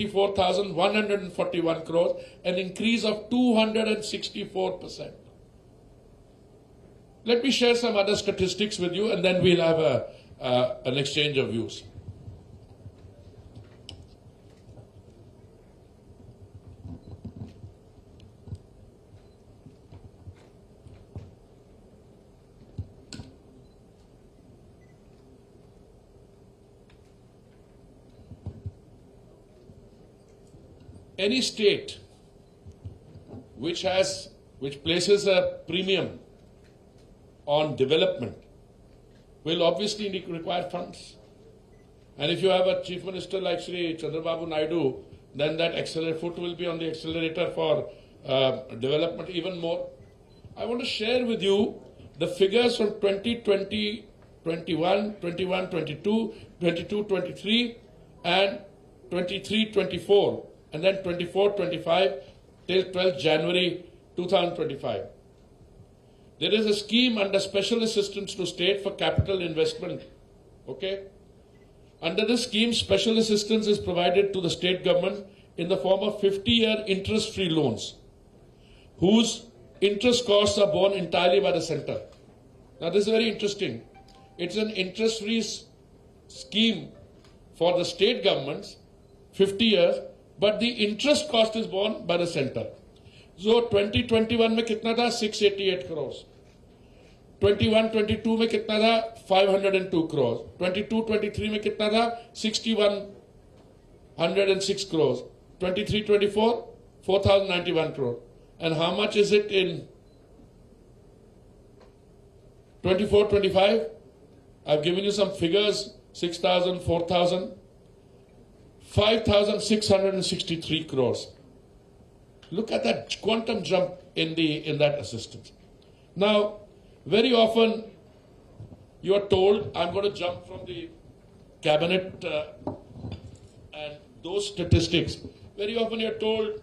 184,141 crores, an increase of 264%. Let me share some other statistics with you, and then we'll have an exchange of views. Any state which places a premium on development will obviously require funds. And if you have a chief minister like Shri Chandrababu Naidu, then that foot will be on the accelerator for development even more. I want to share with you the figures from 2020, 21, 21, 22, 22, 23, and 23, 24. And then 24, 25 till 12th January 2025. There is a scheme under special assistance to state for capital investment. Okay? Under this scheme, special assistance is provided to the state government in the form of 50-year interest-free loans, whose interest costs are borne entirely by the center. Now this is very interesting. It's an interest-free scheme for the state governments, 50 years, but the interest cost is borne by the center. So 2021 में कितना था? 688 crores. 21-22 में कितना था? 502 crores. 22-23 में कितना था? 6106 crores. 23-24, 4091 crores. And how much is it in 24-25? I've given you some figures: 6,000, 4,000. 5,663 crores. Look at that quantum jump in that assistance. Now, very often you are told, I'm going to jump from the cabinet and those statistics. Very often you're told,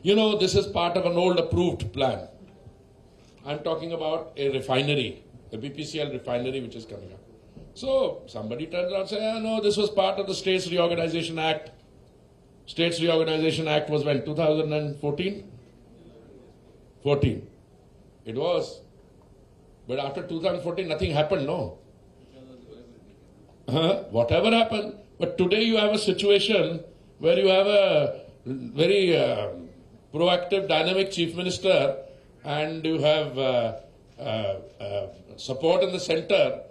this is part of an old approved plan. I'm talking about a refinery, a BPCL refinery which is coming up. So somebody turns around and says, no, this was part of the States Reorganization Act. States Reorganization Act was when? 2014? 14. It was. But after 2014, nothing happened, no. Whatever happened. But today you have a situation where you have a very proactive, dynamic chief minister, and you have support in the center.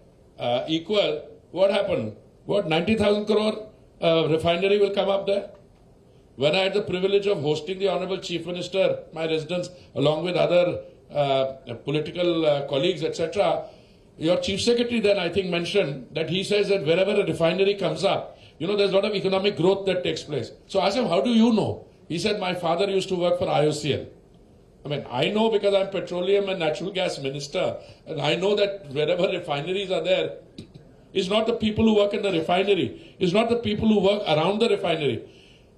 Equal. What happened? 90,000 crore refinery will come up there? When I had the privilege of hosting the Honorable Chief Minister, my residence, along with other political colleagues, etc., your Chief Secretary then, I think, mentioned that he says that wherever a refinery comes up, there's a lot of economic growth that takes place. So I asked him, how do you know? He said, my father used to work for IOCL. I know because I'm petroleum and natural gas minister, and I know that wherever refineries are there, it's not the people who work in the refinery, it's not the people who work around the refinery.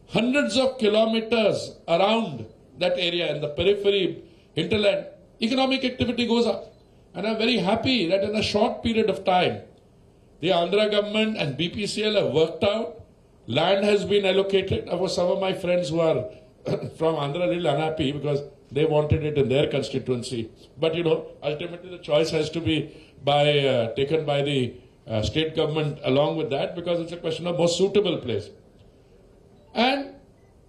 Hundreds of kilometers around that area, in the periphery, hinterland, economic activity goes up. And I'm very happy that in a short period of time, the Andhra government and BPCL have worked out, land has been allocated. For some of my friends who are from Andhra, really unhappy because they wanted it in their constituency. But ultimately the choice has to be taken by the state government along with that, because it's a question of most suitable place. And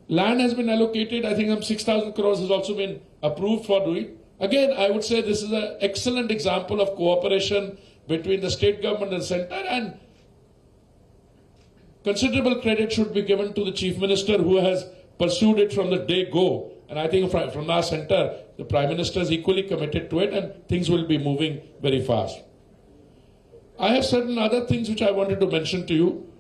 land has been allocated. I think 6,000 crores has also been approved for doing. Again, I would say this is an excellent example of cooperation between the state government and center, and considerable credit should be given to the Chief Minister who has pursued it from the day go. And I think from our center, the Prime Minister is equally committed to it, and things will be moving very fast. I have certain other things which I wanted to mention to you.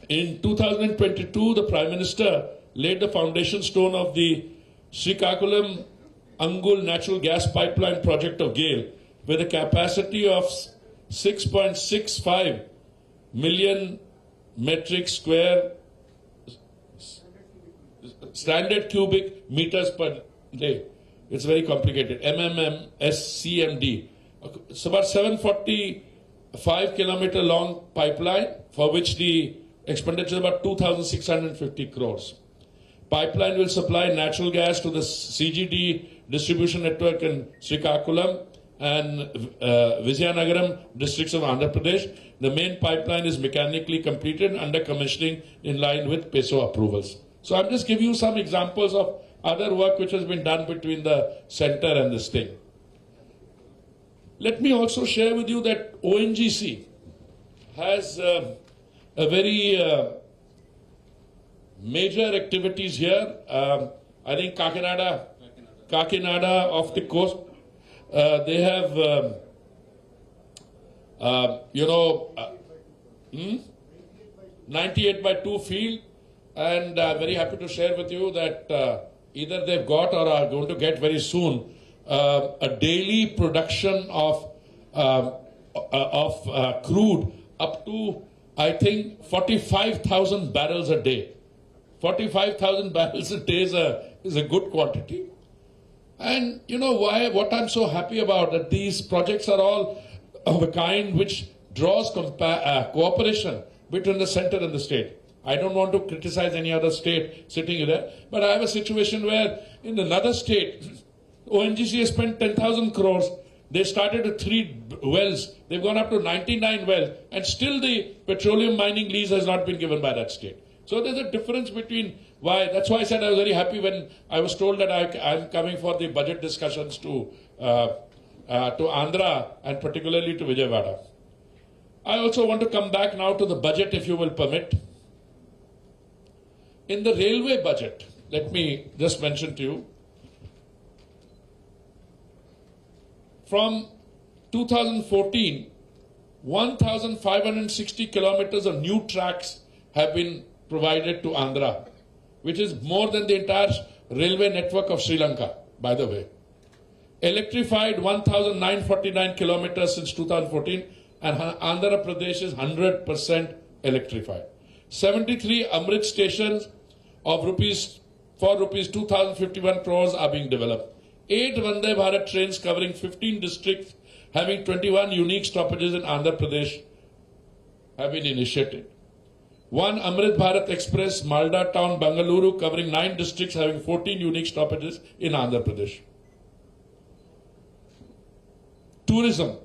In 2022, the Prime Minister laid the foundation stone of the Srikakulam Angul natural gas pipeline project of GAIL, with a capacity of 6.65 million metric square standard cubic meters per day. It's very complicated. SCMD. It's about 745 kilometer long pipeline, for which the expenditure about 2,650 crores. Pipeline will supply natural gas to the CGD distribution network in Srikakulam and Vizianagaram districts of Andhra Pradesh. The main pipeline is mechanically completed under commissioning in line with PESO approvals. So I'm just giving you some examples of other work which has been done between the center and this thing. Let me also share with you that ONGC has a very major activities here. I think Kakinada off the coast, they have, 98 by 2 field, and I'm very happy to share with you that either they've got or are going to get very soon a daily production of crude up to, I think, 45,000 barrels a day. 45,000 barrels a day is a good quantity. And you know why? What I'm so happy about, that these projects are all of a kind which draws cooperation between the center and the state. I don't want to criticize any other state sitting there, but I have a situation where in another state, ONGC has spent 10,000 crores. They started with 3 wells. They've gone up to 99 wells, and still the petroleum mining lease has not been given by that state. So there's a difference between why. That's why I said I was very happy when I was told that I'm coming for the budget discussions to Andhra and particularly to Vijayawada. I also want to come back now to the budget, if you will permit. In the railway budget, let me just mention to you, from 2014, 1,560 kilometers of new tracks have been provided to Andhra, which is more than the entire railway network of Sri Lanka, by the way. Electrified 1,949 kilometers since 2014, and Andhra Pradesh is 100% electrified. 73 Amrit stations of rupees 2,051 crores are being developed. 8 Vande Bharat trains covering 15 districts having 21 unique stoppages in Andhra Pradesh have been initiated. 1 Amrit Bharat Express, Malda Town, Bangalore, covering 9 districts having 14 unique stoppages in Andhra Pradesh. Tourism.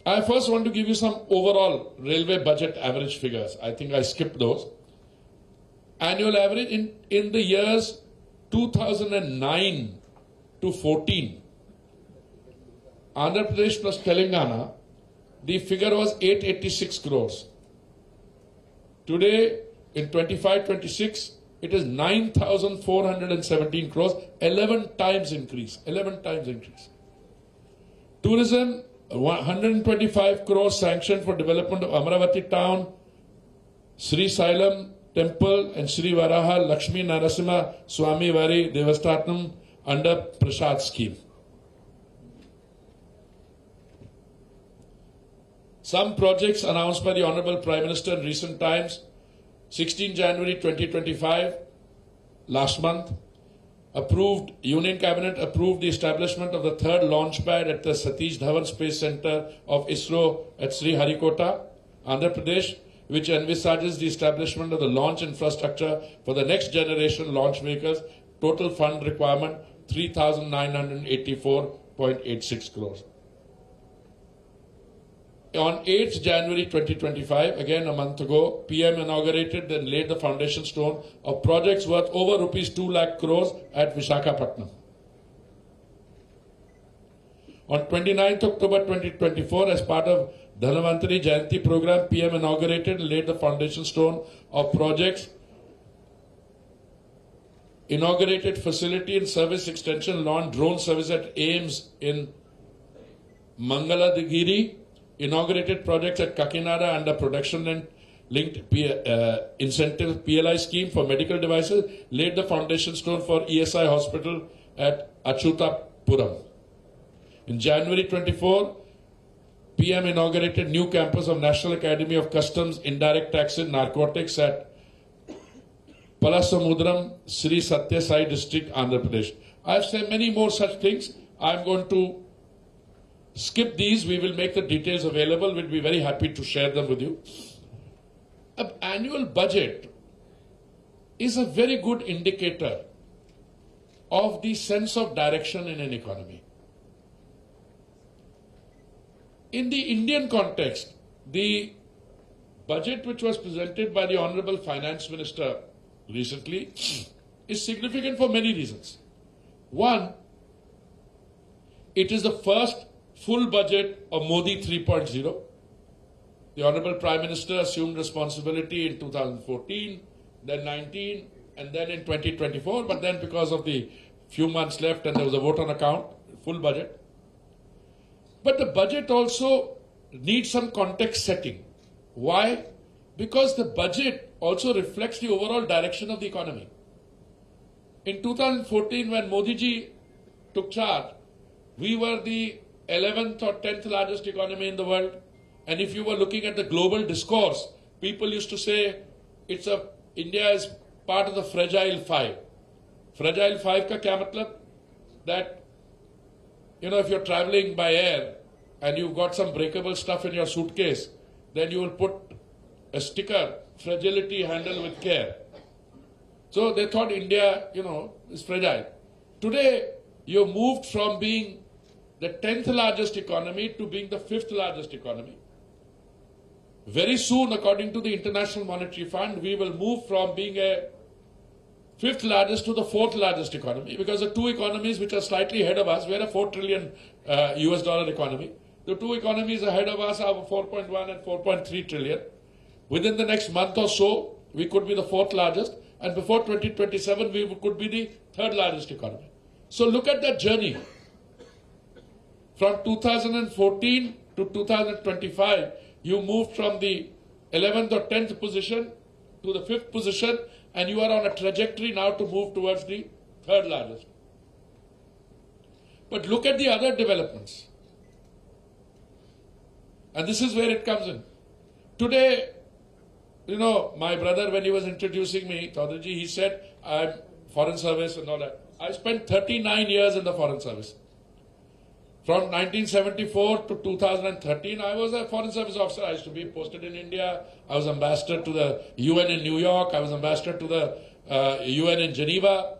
I first want to give you some overall railway budget average figures. I think I skipped those. Annual average in the years 2009 to 14, Andhra Pradesh plus Telangana, the figure was 886 crores. Today, in 25-26, it is 9,417 crores, 11 times increase. 11 times increase. Tourism, 125 crores sanctioned for development of Amaravati town, Sri Sailam temple and Sri Varaha Lakshmi Narasimha Swami Vari Devasthanam under Prasad scheme. Some projects announced by the Honorable Prime Minister in recent times. 16 January 2025, last month, Union Cabinet approved the establishment of the 3rd launch pad at the Satish Dhawan Space Center of ISRO at Sri Harikota, Andhra Pradesh, which envisages the establishment of the launch infrastructure for the next generation launch vehicles. Total fund requirement 3,984.86 crores. On 8th January 2025, again a month ago, PM inaugurated and laid the foundation stone of projects worth over rupees 2 lakh crores at Visakhapatnam. On 29th October 2024, as part of Dhanvantari Jayanti program, PM inaugurated and laid the foundation stone of projects. Inaugurated facility and service extension, launched drone service at AIMS in Mangaladagiri. Inaugurated projects at Kakinada under production linked incentive PLI scheme for medical devices. Laid the foundation stone for ESI hospital at Achutapuram. In January 24, PM inaugurated new campus of National Academy of Customs, Indirect Taxes, Narcotics at Palasamudram, Sri Satya Sai district, Andhra Pradesh. I have said many more such things. I am going to skip these. We will make the details available. We'll be very happy to share them with you. An annual budget is a very good indicator of the sense of direction in an economy. In the Indian context, the budget which was presented by the Honorable Finance Minister recently is significant for many reasons. One, it is the first full budget of Modi 3.0. The Honorable Prime Minister assumed responsibility in 2014, then 19, and then in 2024, but then because of the few months left and there was a vote on account, full budget. But the budget also needs some context setting. Why? Because the budget also reflects the overall direction of the economy. In 2014, when Modi ji took charge, we were the 11th or 10th largest economy in the world. And if you were looking at the global discourse, people used to say India is part of the fragile five. Fragile five ka kya matlab? That, if you're traveling by air and you've got some breakable stuff in your suitcase, then you will put a sticker, fragility handle with care. So they thought India, is fragile. Today, you moved from being the 10th largest economy to being the 5th largest economy. Very soon, according to the International Monetary Fund, we will move from being a 5th largest to the 4th largest economy, because the two economies which are slightly ahead of us, we're a $4 trillion US dollar economy. The two economies ahead of us are 4.1 and 4.3 trillion. Within the next month or so, we could be the 4th largest, and before 2027, we could be the 3rd largest economy. So look at that journey. From 2014 to 2025, you moved from the 11th or 10th position to the 5th position, and you are on a trajectory now to move towards the 3rd largest. But look at the other developments. And this is where it comes in. Today, my brother, when he was introducing me, Chaudharyji, he said, I'm foreign service and all that. I spent 39 years in the foreign service. From 1974 to 2013, I was a foreign service officer. I used to be posted in India. I was ambassador to the UN in New York. I was ambassador to the UN in Geneva.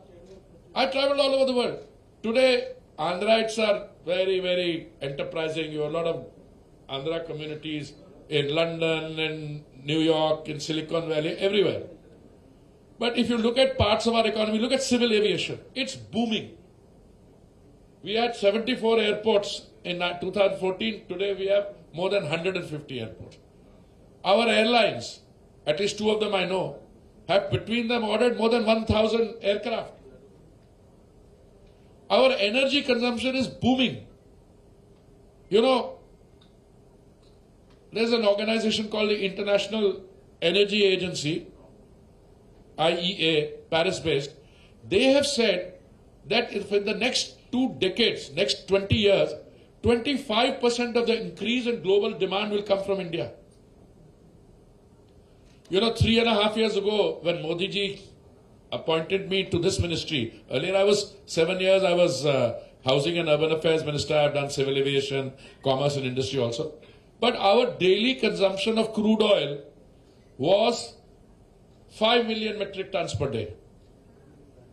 I traveled all over the world. Today, Andhrites are very, very enterprising. You have a lot of Andhra communities in London, in New York, in Silicon Valley, everywhere. But if you look at parts of our economy, look at civil aviation. It's booming. We had 74 airports in 2014. Today we have more than 150 airports. Our airlines, at least two of them I know, have between them ordered more than 1,000 aircraft. Our energy consumption is booming. There's an organization called the International Energy Agency, IEA, Paris-based. They have said that if in the next 2 decades, next 20 years, 25% of the increase in global demand will come from India. 3.5 years ago, when Modi ji appointed me to this ministry, earlier I was 7 years, I was Housing and Urban Affairs Minister. I've done civil aviation, commerce and industry also. But our daily consumption of crude oil was 5 million metric tons per day.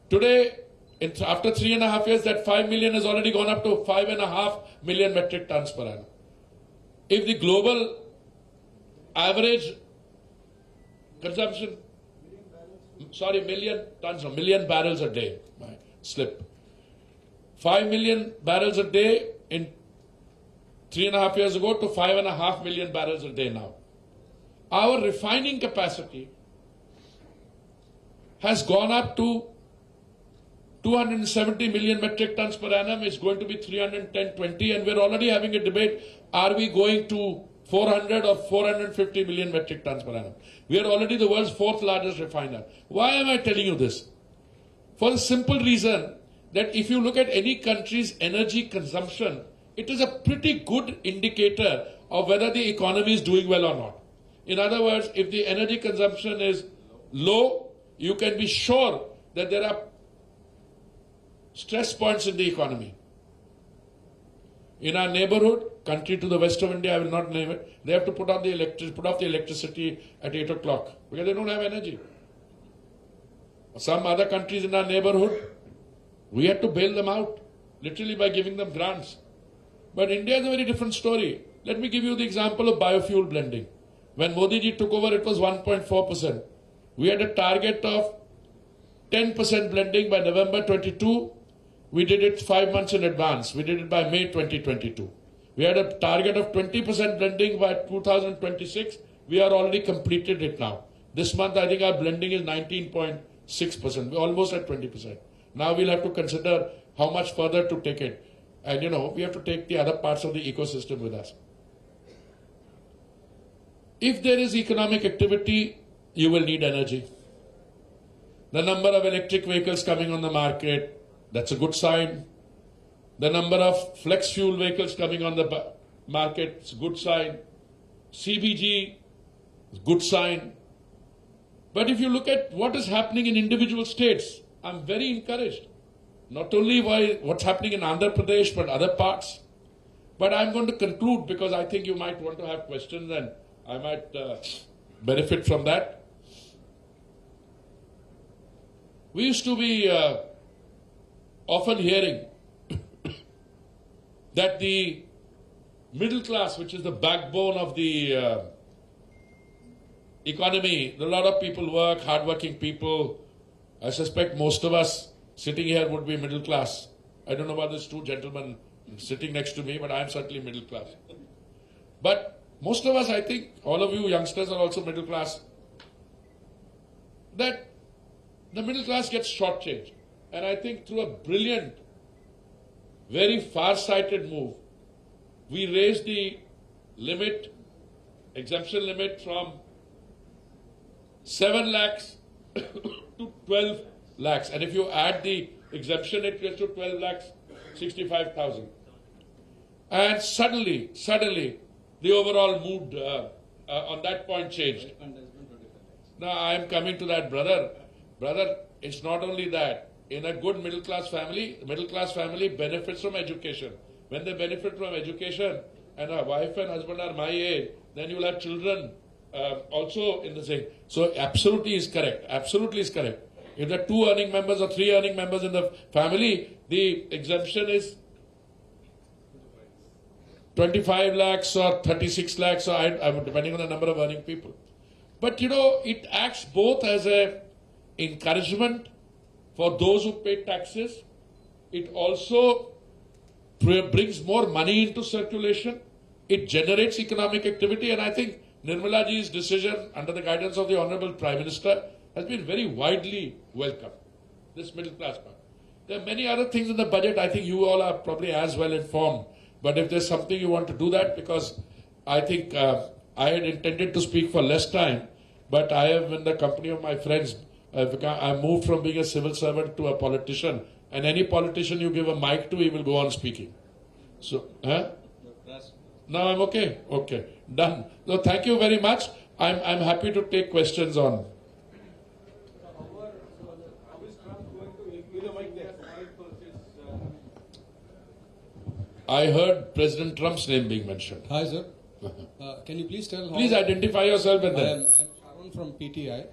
Today, after 3.5 years, that 5 million has already gone up to 5.5 million metric tons per annum. If the global average consumption, million barrels a day, my slip. 5 million barrels a day in 3.5 years ago to 5.5 million barrels a day now. Our refining capacity has gone up to 270 million metric tons per annum. It's going to be 310-20, and we're already having a debate, are we going to 400 or 450 million metric tons per annum? We are already the world's 4th largest refiner. Why am I telling you this? For the simple reason that if you look at any country's energy consumption, it is a pretty good indicator of whether the economy is doing well or not. In other words, if the energy consumption is low, you can be sure that there are stress points in the economy. In our neighborhood, country to the west of India, I will not name it, they have to put off the electricity at 8 o'clock because they don't have energy. Some other countries in our neighborhood, we had to bail them out, literally by giving them grants. But India is a very different story. Let me give you the example of biofuel blending. When Modi ji took over, it was 1.4%. We had a target of 10% blending by November 22. We did it 5 months in advance. We did it by May 2022. We had a target of 20% blending by 2026. We are already completed it now. This month, I think our blending is 19.6%. We're almost at 20%. Now we'll have to consider how much further to take it. And we have to take the other parts of the ecosystem with us. If there is economic activity, you will need energy. The number of electric vehicles coming on the market, that's a good sign. The number of flex fuel vehicles coming on the market, it's a good sign. CBG, good sign. But if you look at what is happening in individual states, I'm very encouraged. Not only by what's happening in Andhra Pradesh, but other parts. But I'm going to conclude because I think you might want to have questions and I might benefit from that. We used to be often hearing that the middle class, which is the backbone of the economy, a lot of people work, hardworking people. I suspect most of us sitting here would be middle class. I don't know about these two gentlemen sitting next to me, but I'm certainly middle class. But most of us, I think, all of you youngsters are also middle class, that the middle class gets shortchanged. And I think through a brilliant, very far-sighted move, we raised the limit, exemption limit from 7 lakhs to 12 lakhs. And if you add the exemption, it gets to 12 lakhs, 65,000. And suddenly, the overall mood on that point changed. Now, I am coming to that, brother. Brother, it's not only that. In a good middle class family benefits from education. When they benefit from education and a wife and husband are my age, then you will have children also in the same. So absolutely is correct. Absolutely is correct. If there are 2 earning members or 3 earning members in the family, the exemption is 25 lakhs or 36 lakhs, or depending on the number of earning people. But it acts both as an encouragement for those who pay taxes. It also brings more money into circulation. It generates economic activity, and I think Nirmala ji's decision under the guidance of the Honorable Prime Minister has been very widely welcomed, this middle class part. There are many other things in the budget. I think you all are probably as well informed. But if there's something you want to do that, because I think I had intended to speak for less time, but I have, in the company of my friends, I moved from being a civil servant to a politician. And any politician you give a mic to, he will go on speaking. So, now I'm okay. Okay, done. So thank you very much. I'm happy to take questions on. I heard President Trump's name being mentioned. Hi, sir. Can you please tell how... Please identify yourself and then... I'm Sharon from PTI.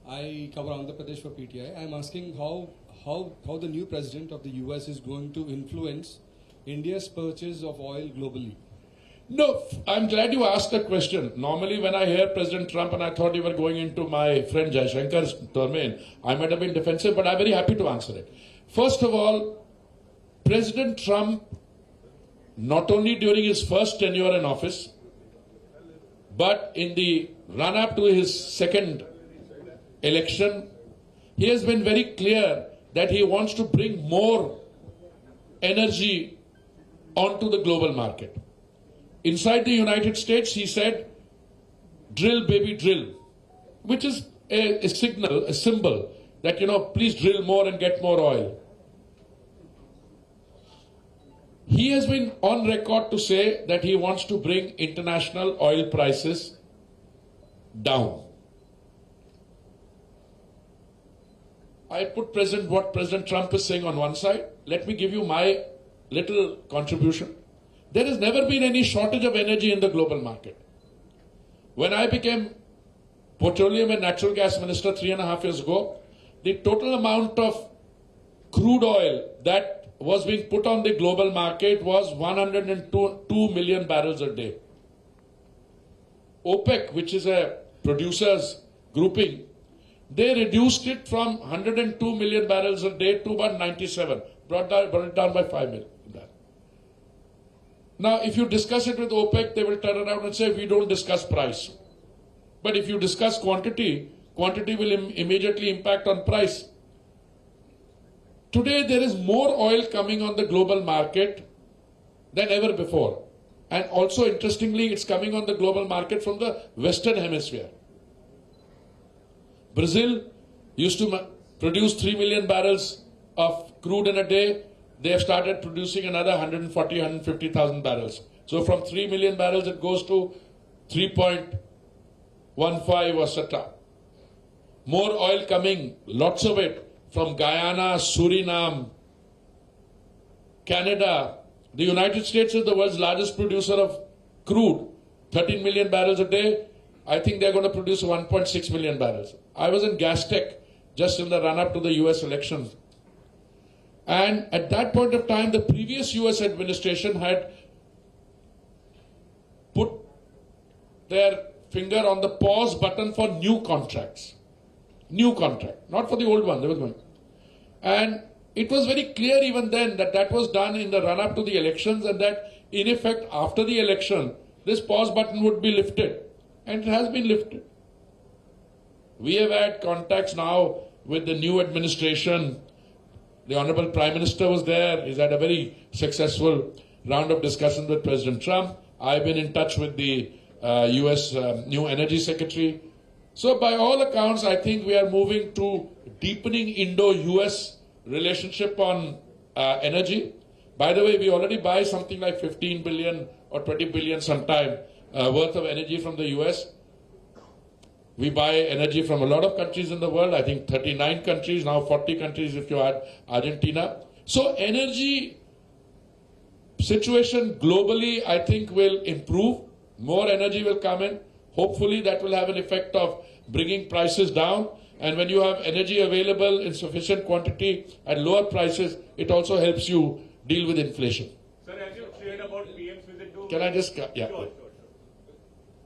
I cover Andhra Pradesh for PTI. I'm asking how the new president of the US is going to influence India's purchase of oil globally. No, I'm glad you asked that question. Normally when I hear President Trump, and I thought you were going into my friend Jaishankar's domain, I might have been defensive, but I'm very happy to answer it. First of all, President Trump, not only during his first tenure in office, but in the run-up to his second election, he has been very clear that he wants to bring more energy onto the global market. Inside the United States, he said, drill, baby, drill, which is a signal, a symbol that, please drill more and get more oil. He has been on record to say that he wants to bring international oil prices down. I put what President Trump is saying on one side. Let me give you my little contribution. There has never been any shortage of energy in the global market. When I became Petroleum and Natural Gas Minister 3.5 years ago, the total amount of crude oil that was being put on the global market was 102 million barrels a day. OPEC, which is a producers grouping, they reduced it from 102 million barrels a day to about 97, brought it down by 5 million. Now, if you discuss it with OPEC, they will turn around and say, we don't discuss price. But if you discuss quantity, quantity will immediately impact on price. Today, there is more oil coming on the global market than ever before. And also, interestingly, it's coming on the global market from the Western Hemisphere. Brazil used to produce 3 million barrels of crude in a day. They have started producing another 140, 150,000 barrels. So from 3 million barrels, it goes to 3.15 etc. More oil coming, lots of it, from Guyana, Suriname, Canada. The United States is the world's largest producer of crude, 13 million barrels a day. I think they're going to produce 1.6 million barrels. I was in Gastech just in the run-up to the US elections. And at that point of time, the previous US administration had put their finger on the pause button for new contracts. New contract, not for the old one, they were going. And it was very clear even then that that was done in the run-up to the elections and that in effect after the election, this pause button would be lifted. And it has been lifted. We have had contacts now with the new administration. The Honorable Prime Minister was there. He's had a very successful round of discussions with President Trump. I've been in touch with the US new Energy Secretary. So by all accounts, I think we are moving to deepening Indo-US relationship on energy. By the way, we already buy something like 15 billion or 20 billion sometime worth of energy from the US. We buy energy from a lot of countries in the world. I think 39 countries, now 40 countries if you add Argentina. So energy situation globally, I think, will improve. More energy will come in. Hopefully that will have an effect of bringing prices down. And when you have energy available in sufficient quantity at lower prices, it also helps you deal with inflation. Sir, as you shared about PM's visit to... Can I just... Yeah. Sure.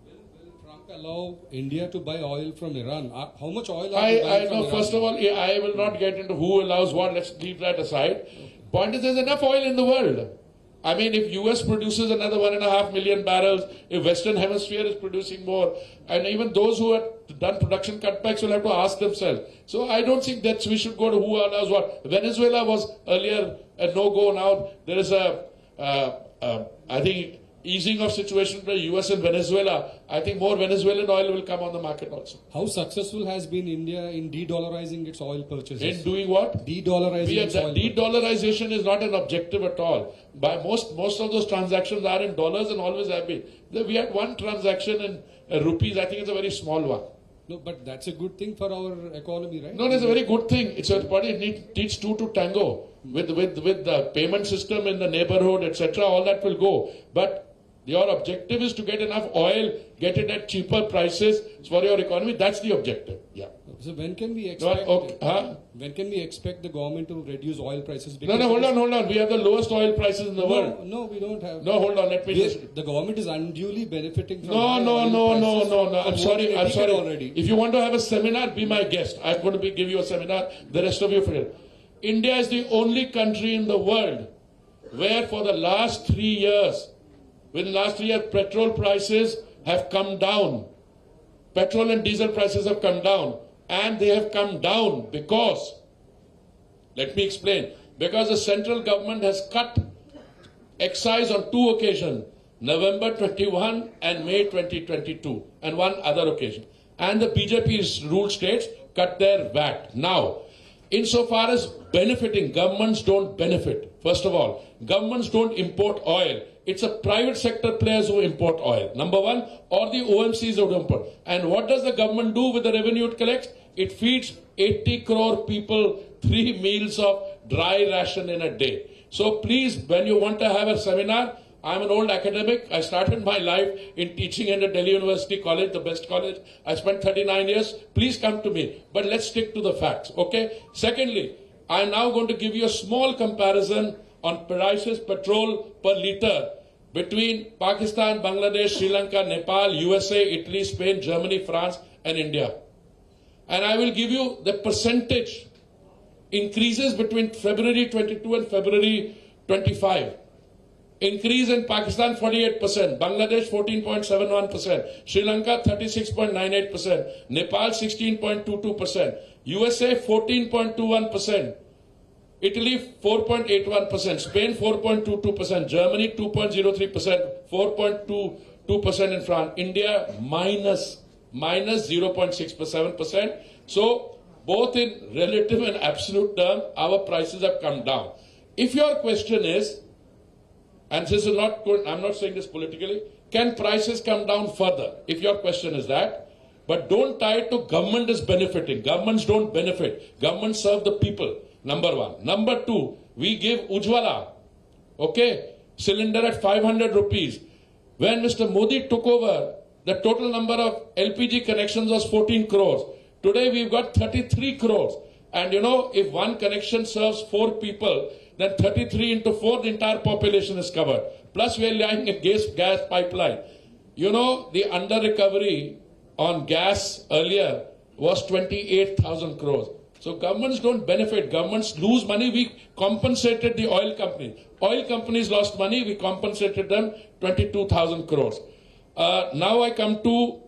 Will Trump allow India to buy oil from Iran? How much oil are I they buying from know, Iran? first of all, I will not get into who allows what. Let's leave that aside. Point is, there's enough oil in the world. I mean, if US produces another 1.5 million barrels, if Western Hemisphere is producing more, and even those who have done production cutbacks will have to ask themselves. So I don't think that we should go to who allows what. Venezuela was earlier a no-go. Now there is I think, easing of situation between US and Venezuela. I think more Venezuelan oil will come on the market also. How successful has been India in de-dollarizing its oil purchases? In doing what? De-dollarizing its oil purchases. De-dollarization is not an objective at all. By most of those transactions are in dollars and always have been. We had one transaction in rupees. I think it's a very small one. No, but that's a good thing for our economy, right? No, it's a very good thing. It's a body. It needs two to tango. With the payment system in the neighborhood, etc. All that will go. But your objective is to get enough oil, get it at cheaper prices for your economy. That's the objective. Yeah. So when can we expect? When can we expect the government to reduce oil prices? No, hold on. We have the lowest oil prices in the world. No, we don't have. No, hold on. Let me just. The government is unduly benefiting from. No. I'm sorry. Already. If you want to have a seminar, be my guest. I'm going to give you a seminar. The rest of you forget. India is the only country in the world where for the last 3 years, within the last 3 years, petrol prices have come down. Petrol and diesel prices have come down. And they have come down because, let me explain, because the central government has cut excise on 2 occasions, November 21 and May 2022, and one other occasion. And the BJP ruled states cut their VAT. Now, insofar as benefiting, governments don't benefit. First of all, governments don't import oil. It's a private sector players who import oil, number one, or the OMCs who import. And what does the government do with the revenue it collects? It feeds 80 crore people 3 meals of dry ration in a day. So please, when you want to have a seminar, I'm an old academic. I started my life in teaching in the Delhi University College, the best college. I spent 39 years. Please come to me. But let's stick to the facts, okay? Secondly, I'm now going to give you a small comparison on prices petrol per litre between Pakistan, Bangladesh, Sri Lanka, Nepal, USA, Italy, Spain, Germany, France, and India. And I will give you the percentage increases between February 22 and February 25. Increase in Pakistan 48%, Bangladesh 14.71%, Sri Lanka 36.98%, Nepal 16.22%, USA 14.21%, Italy 4.81%, Spain 4.22%, Germany 2.03%, 4.22% in France, India minus 0.67%. So both in relative and absolute term, our prices have come down. If your question is, and this is not good, I'm not saying this politically, can prices come down further? If your question is that, but don't tie it to government is benefiting. Governments don't benefit. Governments serve the people, number one. Number two, we give Ujjwala, okay, cylinder at 500 rupees. When Mr. Modi took over, the total number of LPG connections was 14 crores. Today we've got 33 crores. And you know, if one connection serves 4 people, then 33 into 4, the entire population is covered. Plus we are laying a gas pipeline. You know, the under recovery on gas earlier was 28,000 crores. So governments don't benefit. Governments lose money. We compensated the oil companies. Oil companies lost money. We compensated them 22,000 crores. Now I come to,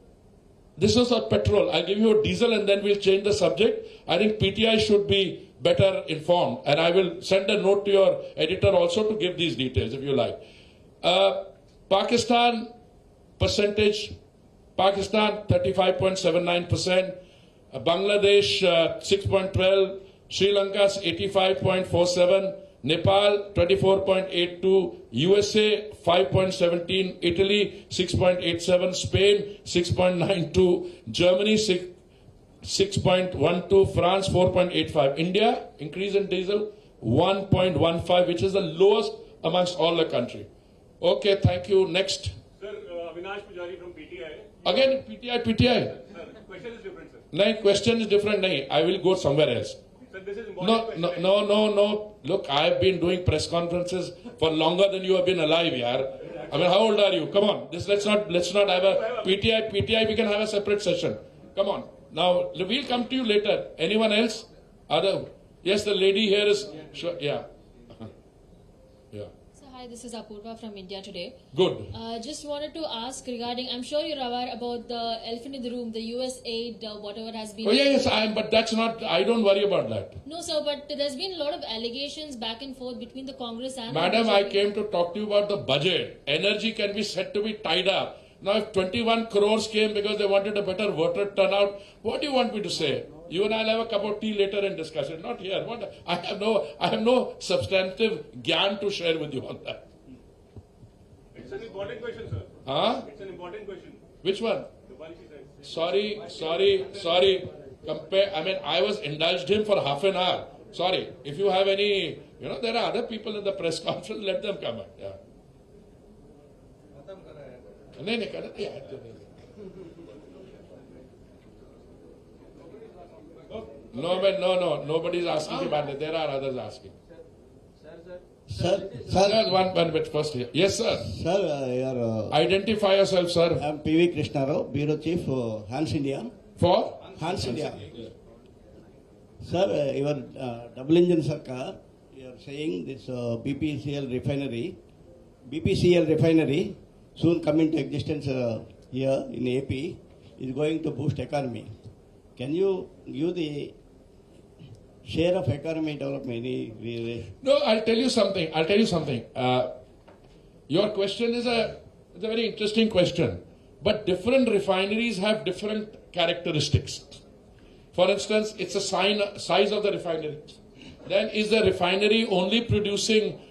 this is on petrol. I'll give you a diesel and then we'll change the subject. I think PTI should be better informed. And I will send a note to your editor also to give these details if you like. Pakistan percentage, Pakistan 35.79%, Bangladesh 6.12%, Sri Lanka's 85.47%, Nepal 24.82%, USA 5.17%, Italy 6.87%, Spain 6.92%, Germany 6.12%, France 4.85%. India, increase in diesel 1.15%, which is the lowest amongst all the country. Okay, thank you. Next. Sir, Avinash Pujari from PTI. Again, PTI. Sir, question is different, sir. No, question is different. No, I will go somewhere else. Sir, this is important. No. Look, I have been doing press conferences for longer than you have been alive, yaar. I mean, how old are you? Come on. Let's not have a PTI. We can have a separate session. Come on. Now, we'll come to you later. Anyone else? Other? Yes, the lady here is. Sure, yeah. Yeah. So, hi, this is Apurva from India Today. Good. Just wanted to ask regarding, I'm sure you're aware about the elephant in the room, the US aid, whatever has been. Oh, yes, I am, but that's not, I don't worry about that. No, sir, but there's been a lot of allegations back and forth between the Congress and Madam, I came to talk to you about the budget. Energy can be said to be tied up. Now, if 21 crores came because they wanted a better voter turnout, what do you want me to say? You and I'll have a cup of tea later and discuss it. Not here. What? I have no substantive gyan to share with you on that. It's an important question, sir. Huh? It's an important question. Which one? The one she said. Sorry. I was indulged him for half an hour. Sorry. If you have any, there are other people in the press conference, let them come in. Yeah. No, nobody is asking about it. There are others asking. Sir, One bit first here. Yes, sir. Sir, Identify yourself, sir. I am PV Krishna Rao, Bureau Chief, Hans India. For? Hans India. Sir, your double engine Sarkar, you are saying this BPCL refinery soon come into existence here in AP is going to boost economy. Can you give the share of economy development? No, I'll tell you something. Your question is a very interesting question. But different refineries have different characteristics. For instance, it's a size of the refinery. Then is the refinery only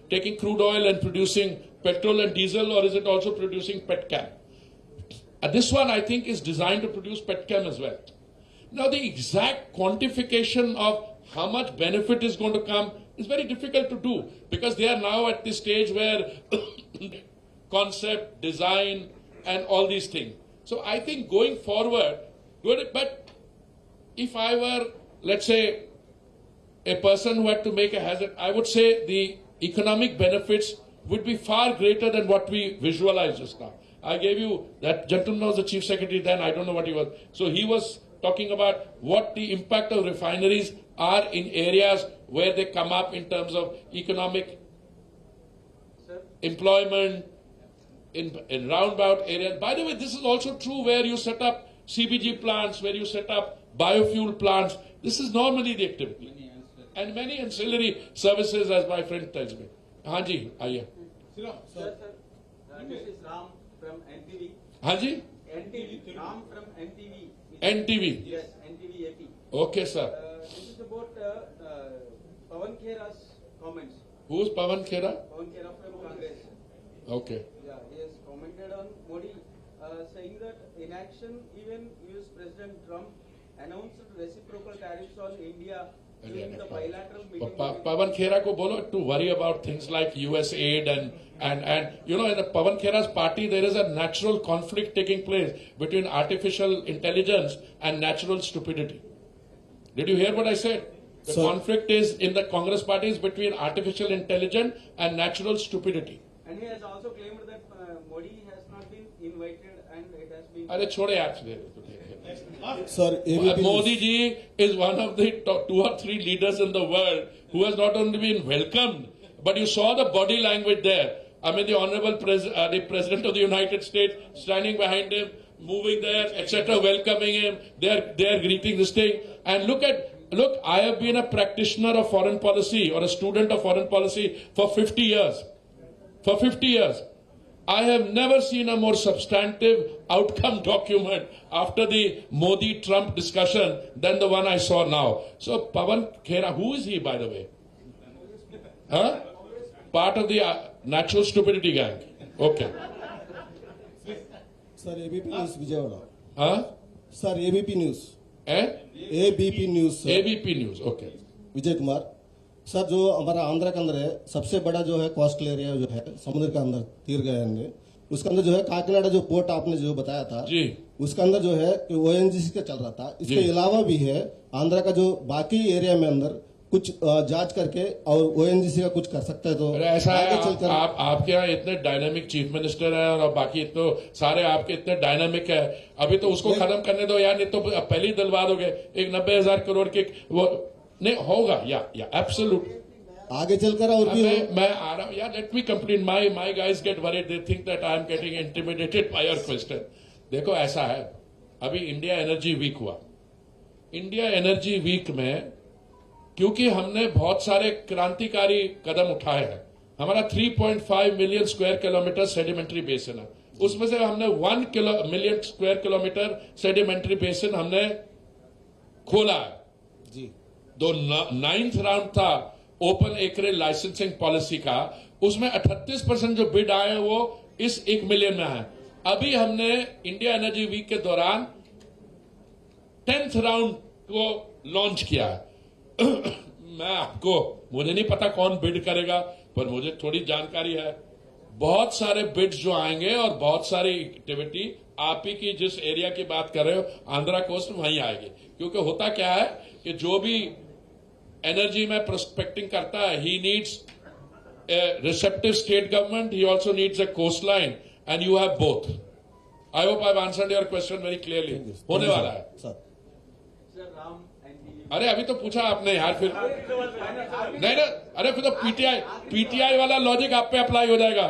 taking crude oil and producing petrol and diesel, or is it also producing petchem? This one, I think, is designed to produce petchem as well. Now, the exact quantification of how much benefit is going to come, It's very difficult to do because they are now at the stage where concept, design, and all these things. So I think going forward, good, but if I were, let's say, a person who had to make a hazard, I would say the economic benefits would be far greater than what we visualized just now. I gave you, that gentleman was the chief secretary then, I don't know what he was. So he was talking about what the impact of refineries are in areas where they come up in terms of economic employment, in roundabout areas. By the way, this is also true where you set up CBG plants, where you set up biofuel plants. This is normally the activity. And many ancillary services, as my friend tells me. Hanji, aye. Sir, this is Ram from NTV. Hanji? NTV. Ram from NTV. NTV. Yes, NTV AP. Okay, sir. This is about Pawan Khera's comments. Who's Pawan Khera? Pawan Khera from Congress. Okay. Yeah, he has commented on Modi, saying that in action, even US President Trump announced reciprocal tariffs on India during the bilateral meeting. Pawan Khera ko bolo to worry about things like US aid and you know, in the Pawan Khera's party there is a natural conflict taking place between artificial intelligence and natural stupidity. Did you hear what I said? The conflict is in the Congress party is between artificial intelligence and natural stupidity. And he has also claimed that Modi has not been invited and it has been. अरे छोड़े यार Sir, ABP Modi ji is one of the top 2 or 3 leaders in the world who has not only been welcomed, but you saw the body language there. I mean, the Honorable the President of the United States standing behind him, moving there, etc., welcoming him. They are greeting this thing. And look, I have been a practitioner of foreign policy or a student of foreign policy for 50 years. For 50 years. I have never seen a more substantive outcome document after the Modi-Trump discussion than the one I saw now. So, Pawan Khera, who is he, by the way? Huh? Part of the natural stupidity gang. Okay. Sir, ABP News, Vijayawada. Huh? Sir, ABP News. Eh? ABP News, sir. ABP News, okay. Vijay Kumar sir, जो हमारा आंध्रा के अंदर है सबसे बड़ा जो है coastal area जो है समुद्र के अंदर तीर गए अंदर, उसके अंदर जो है काकीनाडा जो पोर्ट आपने जो बताया था जी, उसके अंदर जो है ONGC का चल रहा था. इसके अलावा भी है आंध्रा का जो बाकी एरिया में अंदर कुछ जांच करके और ONGC का कुछ कर सकता है. तो अरे ऐसा है, आपके यहाँ इतने डायनामिक चीफ मिनिस्टर है और बाकी तो सारे आपके इतने डायनामिक है. अभी तो उसको खत्म करने दो यार, नहीं तो पहले ही दिलवा दोगे. एक 90,000 करोड़ के वो नहीं होगा. या एब्सोल्यूट आगे चलकर और भी मैं आ रहा हूँ यार. Let me complete. My guys get worried, they think that I am getting intimidated by your question. देखो ऐसा है, अभी इंडिया एनर्जी वीक हुआ. इंडिया एनर्जी वीक में क्योंकि हमने बहुत सारे क्रांतिकारी कदम उठाए हैं. हमारा 3.5 million square kilometre sedimentary basin है. उसमें से हमने 1 million square kilometre sedimentary basin हमने खोला है जी. दो 9th राउंड था ओपन एकरेज लाइसेंसिंग पॉलिसी का, उसमें 38% जो बिड आए वो इस 1 मिलियन में है. अभी हमने इंडिया एनर्जी वीक के दौरान 10th राउंड को लॉन्च किया है. मुझे नहीं पता कौन बिड करेगा, पर मुझे थोड़ी जानकारी है. बहुत सारे बिड्स जो आएंगे और बहुत सारी एक्टिविटी आप ही की जिस एरिया की बात कर रहे हो आंध्रा कोस्ट वहीं आएगी. क्योंकि होता क्या है कि जो भी एनर्जी में प्रोस्पेक्टिंग करता है, he needs a receptive state government, he also needs a coast line, and you have both. I hope I answered your question very clearly. होने वाला है सर. अरे अभी तो पूछा आपने यार, फिर नहीं ना. अरे फिर तो पीटीआई वाला लॉजिक आप पे अप्लाई हो जाएगा.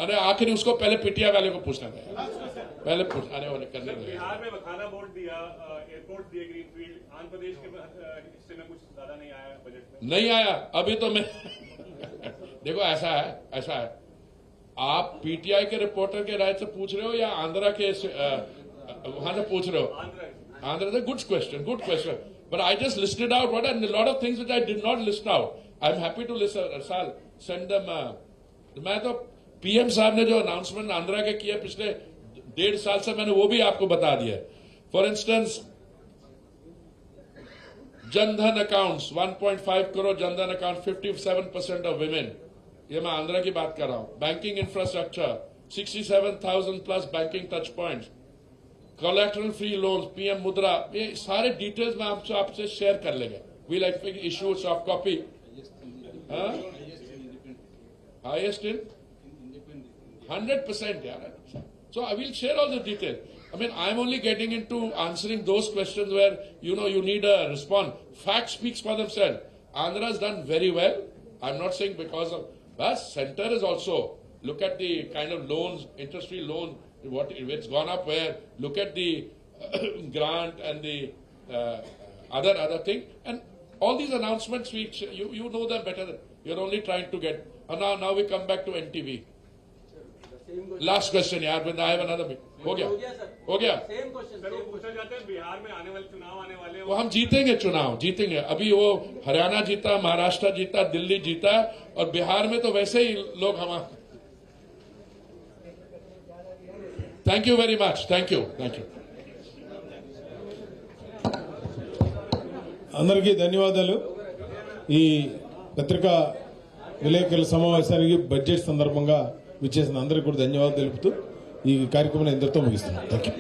अरे आखिर उसको पहले पीटीआई वाले को पूछना था. पहले पूछ. अरे वो करने दो. बिहार में खाना बोर्ड दिया, एयरपोर्ट दिए ग्रीनफील्ड. आंध्र प्रदेश के हिस्से में कुछ ज्यादा नहीं आया बजट में. नहीं आया अभी तो मैं देखो ऐसा है, आप पीटीआई के रिपोर्टर के राय से पूछ रहे हो या आंध्रा के वहां से पूछ रहे हो? Andhra is a good question. But I just listed out a lot of things which I did not list out. I'm happy to list. Sal, send them. मैं तो PM साहब ने जो अनाउंसमेंट आंध्रा के किया पिछले 1.5 साल से, मैंने वो भी आपको बता दिया. For instance Jan-Dhan accounts, 1.5 crore Jan-Dhan account, 57% of women. ये मैं आंध्रा की बात कर रहा हूं. Banking infrastructure, 67,000 plus banking touch points. Collateral free loans, PM Mudra, ये सारे details मैं आपसे share कर लेंगे. We'll issue soft copy. Huh? Highest in? 100%, yeah. So I will share all the details. I mean, I'm only getting into answering those questions where, you need a response. Fact speaks for themselves. Andhra has done very well. I'm not saying because of us. Center is also, look at the kind of loans, interest-free loans, it's gone up where, look at the grant and the other thing. And all these announcements, you know them better. You're only trying to get, and now we come back to NTV. Last question, yaar, when I have another meeting. हो गया same question sir, वो पूछना चाहते हैं बिहार में आने वाले चुनाव आने वाले वो हम जीतेंगे. अभी वो हरियाणा जीता, महाराष्ट्र जीता, दिल्ली जीता, और बिहार में तो वैसे ही लोग हमारे. Thank you very much. Thank you. అందరికీ ధన్యవాదాలు. ఈ పత్రికా విలేకరుల సమావేశానికి బడ్జెట్ సందర్భంగా విచ్చేసిన అందరికీ కూడా ధన్యవాదాలు తెలుపుతూ ఈ కార్యక్రమాన్ని ఇంతటితో ముగిస్తున్నాను. Thank you.